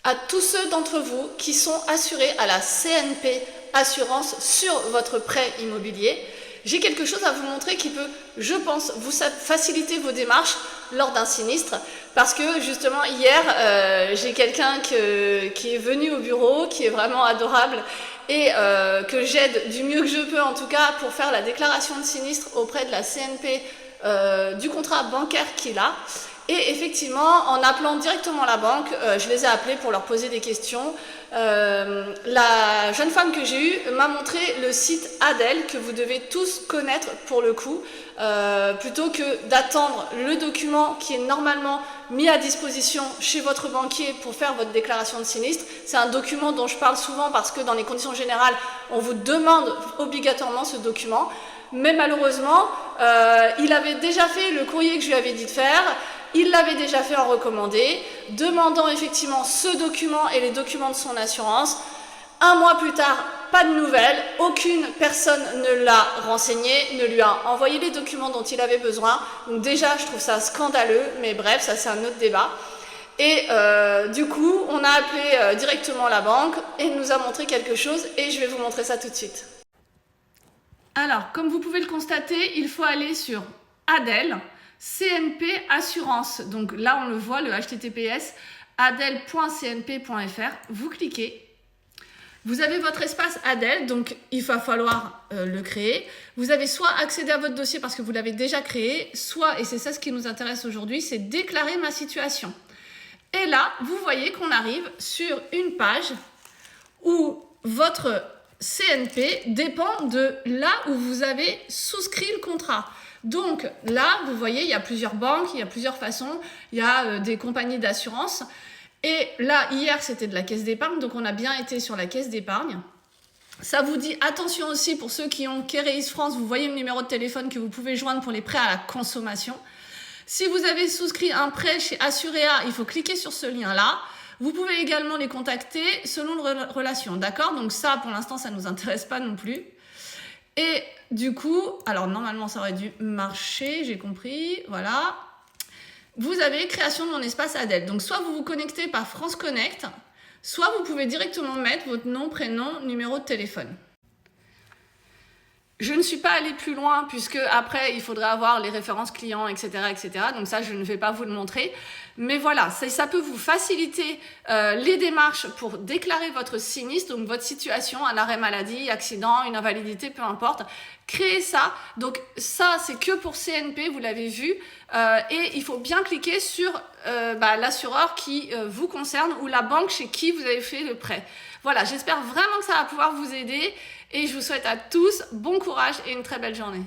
À tous ceux d'entre vous qui sont assurés à la CNP Assurance sur votre prêt immobilier, j'ai quelque chose à vous montrer qui peut, je pense, vous faciliter vos démarches lors d'un sinistre. Parce que justement hier, j'ai quelqu'un qui est venu au bureau, qui est vraiment adorable et que j'aide du mieux que je peux en tout cas pour faire la déclaration de sinistre auprès de la CNP du contrat bancaire qu'il a. Et effectivement, en appelant directement la banque, je les ai appelés pour leur poser des questions. La jeune femme que j'ai eue m'a montré le site Adel, que vous devez tous connaître pour le coup, plutôt que d'attendre le document qui est normalement mis à disposition chez votre banquier pour faire votre déclaration de sinistre. C'est un document dont je parle souvent parce que dans les conditions générales, on vous demande obligatoirement ce document. Mais malheureusement, il avait déjà fait le courrier que je lui avais dit de faire. Il l'avait déjà fait en recommandé, demandant effectivement ce document et les documents de son assurance. Un mois plus tard, pas de nouvelles, aucune personne ne l'a renseigné, ne lui a envoyé les documents dont il avait besoin. Donc déjà, je trouve ça scandaleux, mais bref, ça c'est un autre débat. Et du coup, on a appelé directement la banque et elle nous a montré quelque chose et je vais vous montrer ça tout de suite. Alors, comme vous pouvez le constater, il faut aller sur Adel. CNP Assurance, donc là on le voit, le https adel.cnp.fr, vous cliquez, vous avez votre espace Adel, donc il va falloir le créer. Vous avez soit accéder à votre dossier parce que vous l'avez déjà créé, soit, et c'est ça ce qui nous intéresse aujourd'hui, c'est déclarer ma situation. Et là, vous voyez qu'on arrive sur une page où votre CNP dépend de là où vous avez souscrit le contrat. Donc là, vous voyez, il y a plusieurs banques, il y a plusieurs façons, il y a des compagnies d'assurance. Et là, hier, c'était de la caisse d'épargne, donc on a bien été sur la caisse d'épargne. Ça vous dit, attention aussi pour ceux qui ont Kereis France, vous voyez le numéro de téléphone que vous pouvez joindre pour les prêts à la consommation. Si vous avez souscrit un prêt chez Assuréa, il faut cliquer sur ce lien-là. Vous pouvez également les contacter selon la relation, d'accord? Donc ça, pour l'instant, ça ne nous intéresse pas non plus. Et du coup, alors normalement ça aurait dû marcher, j'ai compris, voilà. Vous avez création de mon espace Adel. Donc soit vous vous connectez par France Connect, soit vous pouvez directement mettre votre nom, prénom, numéro de téléphone. Je ne suis pas allée plus loin puisque après il faudrait avoir les références clients, etc., etc. Donc ça, je ne vais pas vous le montrer. Mais voilà, ça peut vous faciliter les démarches pour déclarer votre sinistre, donc votre situation, un arrêt maladie, accident, une invalidité, peu importe. Créez ça. Donc ça, c'est que pour CNP, vous l'avez vu. Et il faut bien cliquer sur l'assureur qui vous concerne ou la banque chez qui vous avez fait le prêt. Voilà, j'espère vraiment que ça va pouvoir vous aider et je vous souhaite à tous bon courage et une très belle journée.